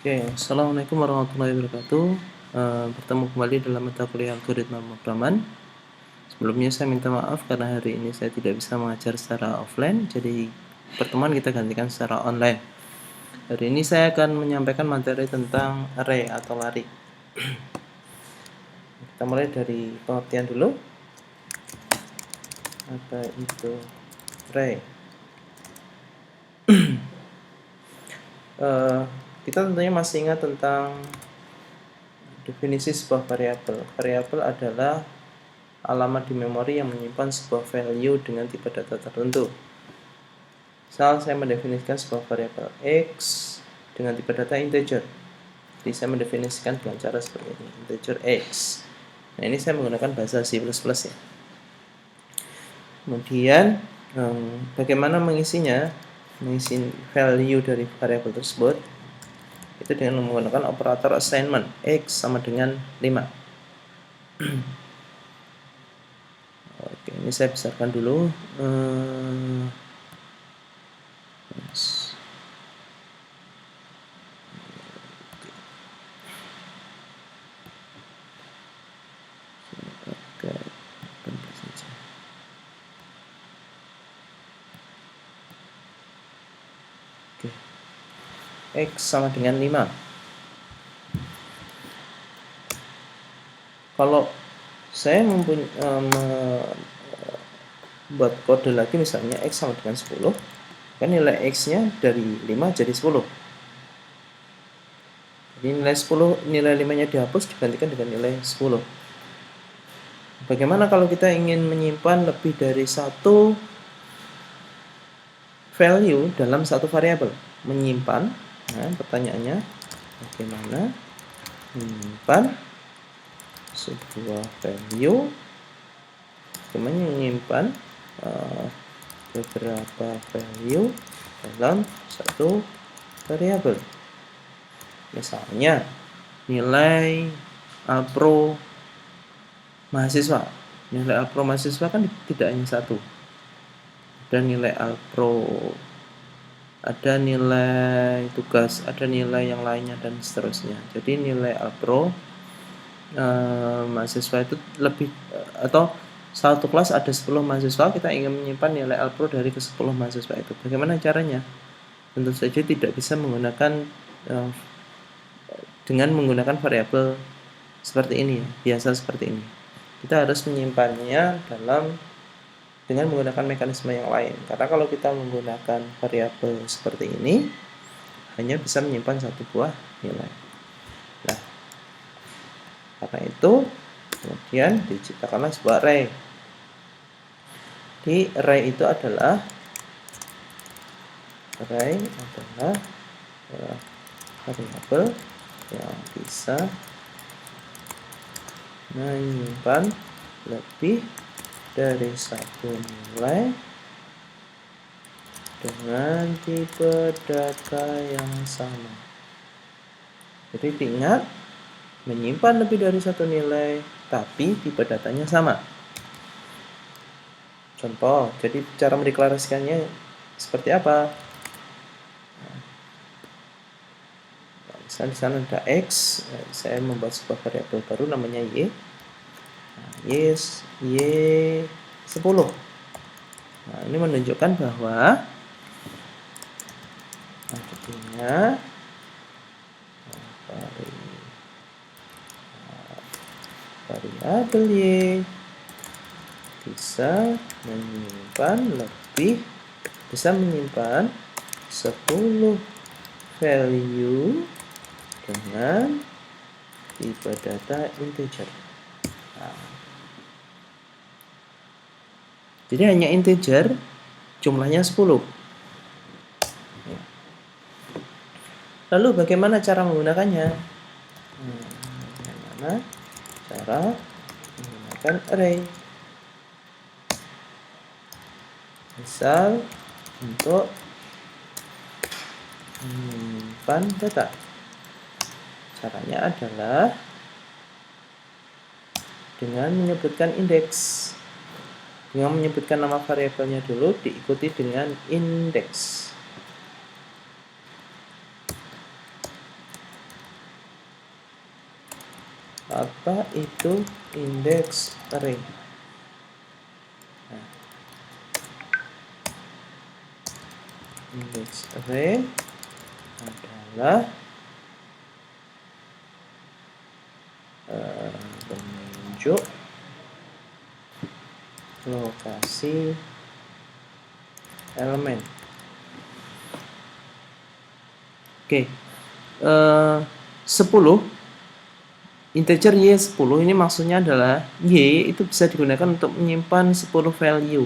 Oke, Assalamualaikum warahmatullahi wabarakatuh. Bertemu kembali dalam mata kuliah algoritma pemrograman. Sebelumnya saya minta maaf karena hari ini saya tidak bisa mengajar secara offline, jadi pertemuan kita gantikan secara online. Hari ini saya akan menyampaikan materi tentang array atau lari. Kita mulai dari pengertian dulu. Apa itu array? Kita tentunya masih ingat tentang definisi sebuah variabel. Variabel adalah alamat di memori yang menyimpan sebuah value dengan tipe data tertentu. Misal saya mendefinisikan sebuah variabel x dengan tipe data integer. Jadi saya mendefinisikan dengan cara seperti ini, integer x. Nah, ini saya menggunakan bahasa C++ ya. Kemudian bagaimana mengisinya? Mengisi value dari variabel tersebut itu dengan menggunakan operator assignment. X sama dengan 5. Oke, ini saya besarkan dulu. X sama dengan 5. Kalau saya membuat kode lagi, misalnya X sama dengan 10, kan nilai X nya dari 5 jadi 10. Jadi nilai 5 nya dihapus, digantikan dengan nilai 10. Bagaimana kalau kita ingin menyimpan lebih dari satu value dalam satu variabel? Menyimpan, nah pertanyaannya bagaimana menyimpan sebuah value, bagaimana menyimpan beberapa value dalam satu variabel. Misalnya nilai alpro mahasiswa. Nilai alpro mahasiswa kan tidak hanya satu. Ada nilai alpro, ada nilai tugas, ada nilai yang lainnya dan seterusnya. Jadi nilai alpro mahasiswa itu lebih, atau satu kelas ada 10 mahasiswa, kita ingin menyimpan nilai alpro dari ke 10 mahasiswa itu. Bagaimana caranya? Tentu saja tidak bisa menggunakan dengan menggunakan variabel seperti ini, biasa seperti ini. Kita harus menyimpannya dengan menggunakan mekanisme yang lain. Karena kalau kita menggunakan variabel seperti ini, hanya bisa menyimpan satu buah nilai. Nah, karena itu kemudian diciptakanlah sebuah array. Di array itu adalah variabel yang bisa menyimpan lebih dari satu nilai dengan tipe data yang sama. Jadi diingat, menyimpan lebih dari satu nilai tapi tipe datanya sama. Contoh, jadi cara mendeklarasikannya seperti apa? Nah, misalnya di sana ada x, saya membuat sebuah variabel baru namanya y. Nah, y 10. Nah, ini menunjukkan bahwa artinya variabel y bisa menyimpan 10 value dengan tipe data integer. Nah, jadi hanya integer, jumlahnya 10. Lalu bagaimana cara menggunakannya? Bagaimana cara menggunakan array? Misal untuk menyimpan data, caranya adalah dengan menyebutkan indeks. Dengan menyebutkan nama variabelnya dulu, diikuti dengan indeks. Apa itu index array? Nah, index array adalah penunjuk lokasi elemen. Oke, 10 integer y10 ini maksudnya adalah y itu bisa digunakan untuk menyimpan 10 value.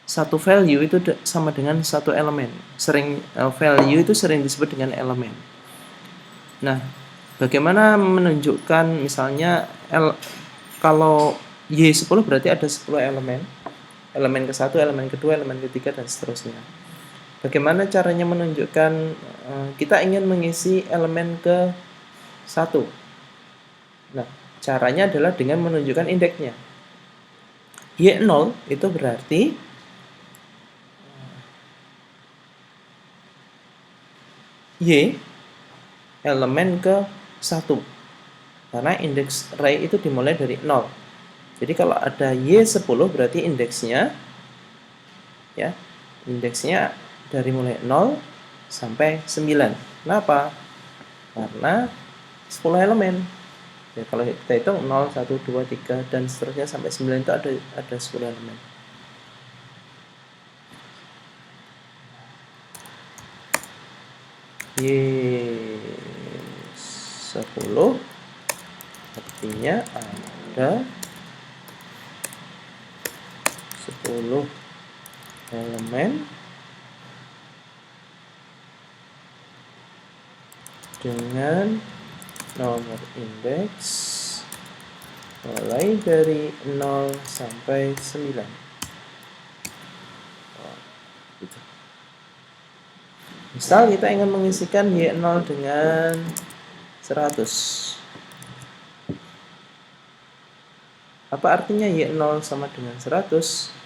Satu value itu sama dengan satu elemen. Value itu sering disebut dengan elemen. Nah, bagaimana menunjukkan misalnya kalau y10 berarti ada 10 elemen. Elemen ke-1, elemen kedua, elemen ketiga, dan seterusnya. Bagaimana caranya menunjukkan kita ingin mengisi elemen ke-1? Nah, caranya adalah dengan menunjukkan indeksnya. Y0 itu berarti Y elemen ke-1. Karena indeks array itu dimulai dari 0. Jadi kalau ada Y10 berarti indeksnya dari mulai 0 sampai 9. Kenapa? Karena 10 elemen. Ya, kalau kita hitung 0, 1, 2, 3 dan seterusnya sampai 9 itu ada 10 elemen. Y10 artinya ada 10 elemen dengan nomor indeks mulai dari 0 sampai 9. Gitu. Misal kita ingin mengisikan Y0 dengan 100. Apa artinya Y0 sama dengan 100?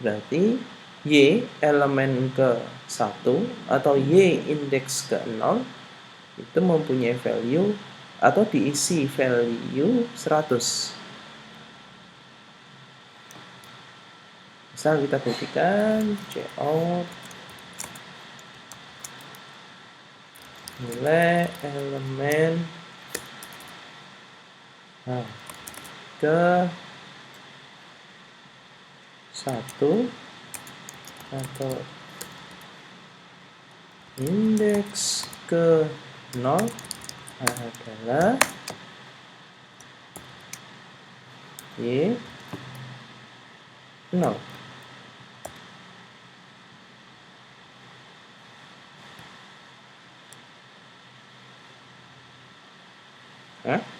Berarti Y elemen ke-1 atau Y indeks ke-0 itu mempunyai value atau diisi value 100. Misal kita buktikan cout nilai elemen ke 1 atau indeks ke 0 adalah Y0.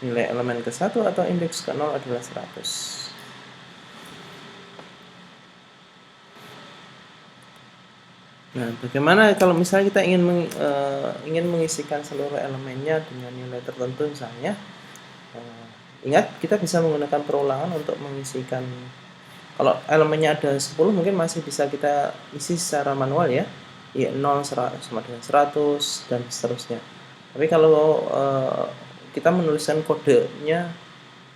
Nilai elemen ke-1 atau indeks ke-0 adalah 100. Nah, bagaimana kalau misalnya kita ingin mengisikan seluruh elemennya dengan nilai tertentu misalnya? Ingat, kita bisa menggunakan perulangan untuk mengisikan. Kalau elemennya ada 10 mungkin masih bisa kita isi secara manual ya. Y0 sama dengan 100 dan seterusnya. Tapi kalau kita menuliskan kodenya,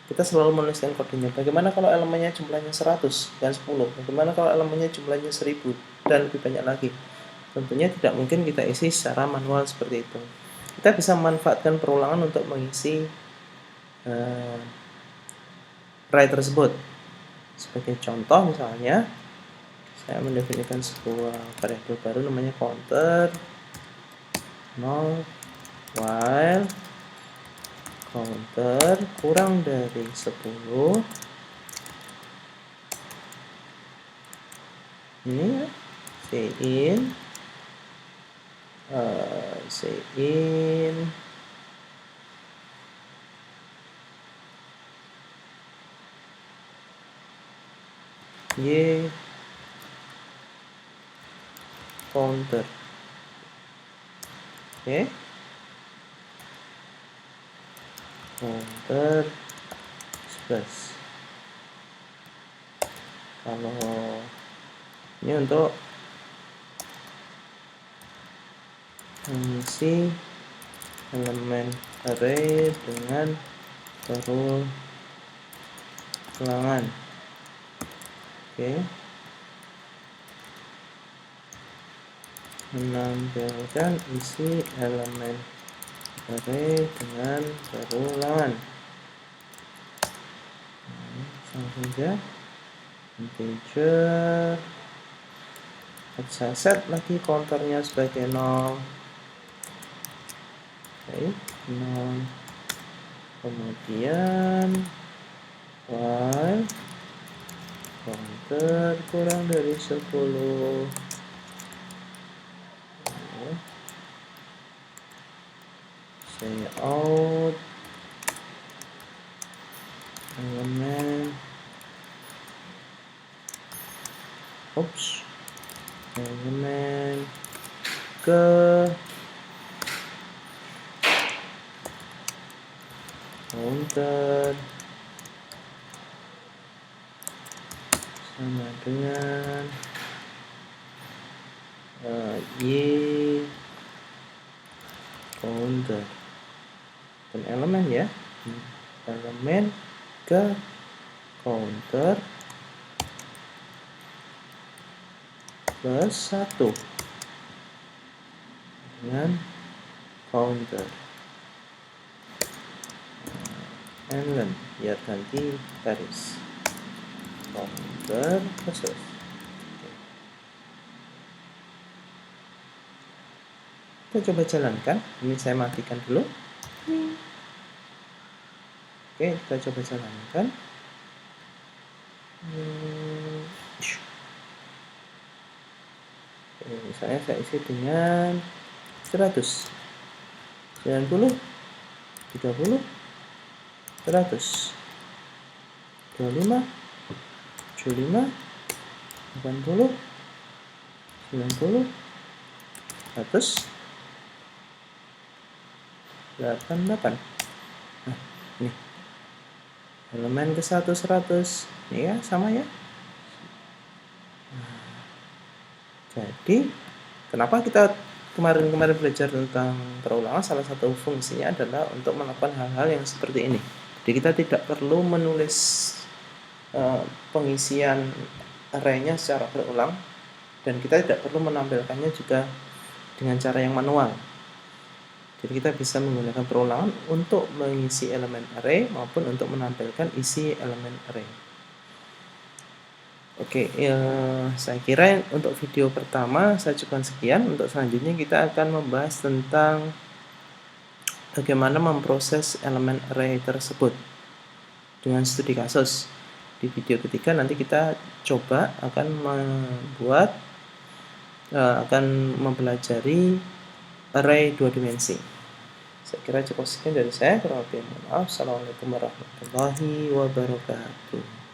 kita selalu menuliskan kodenya. Bagaimana kalau elemennya jumlahnya 100 dan 10? Bagaimana kalau elemennya jumlahnya 1000 dan lebih banyak lagi? Tentunya tidak mungkin kita isi secara manual seperti itu. Kita bisa memanfaatkan perulangan untuk mengisi array tersebut. Sebagai contoh misalnya, saya mendefinisikan sebuah variabel baru namanya counter 0 while counter kurang dari 10. Ini cin Y counter. Oke. Counter 11. Kalau ini untuk mengisi elemen array dengan perulangan. Oke. Menampilkan isi elemen array dengan perulangan. Langsung saja integer, saya set lagi counternya sebagai 0. Oke, 0. Kemudian while counter kurang dari 10. Say out elemen elemen ke counter sama dengan y counter dan elemen ya, elemen ke counter plus 1 dengan counter ln, biar ganti garis counter khusus. Kita coba jalankan. Ini saya matikan dulu. Oke, kita coba jalankan. Oke, misalnya saya isi dengan 100, 90, 30, 100, 25, 75, 80, 90, 100, 88. Nah, ini elemen ke 100, ini ya, sama ya. Jadi kenapa kita kemarin belajar tentang perulangan, salah satu fungsinya adalah untuk melakukan hal-hal yang seperti ini. Jadi kita tidak perlu menulis pengisian array-nya secara berulang, dan kita tidak perlu menampilkannya juga dengan cara yang manual. Jadi kita bisa menggunakan perulangan untuk mengisi elemen array maupun untuk menampilkan isi elemen array. Oke, saya kira untuk video pertama saya cukupkan sekian. Untuk selanjutnya kita akan membahas tentang bagaimana memproses elemen array tersebut dengan studi kasus. Di video ketiga nanti kita coba akan mempelajari array 2 dimensi. Saya kira cukup sekian dari saya. Kurang lebih mohon maaf. Assalamualaikum warahmatullahi wabarakatuh.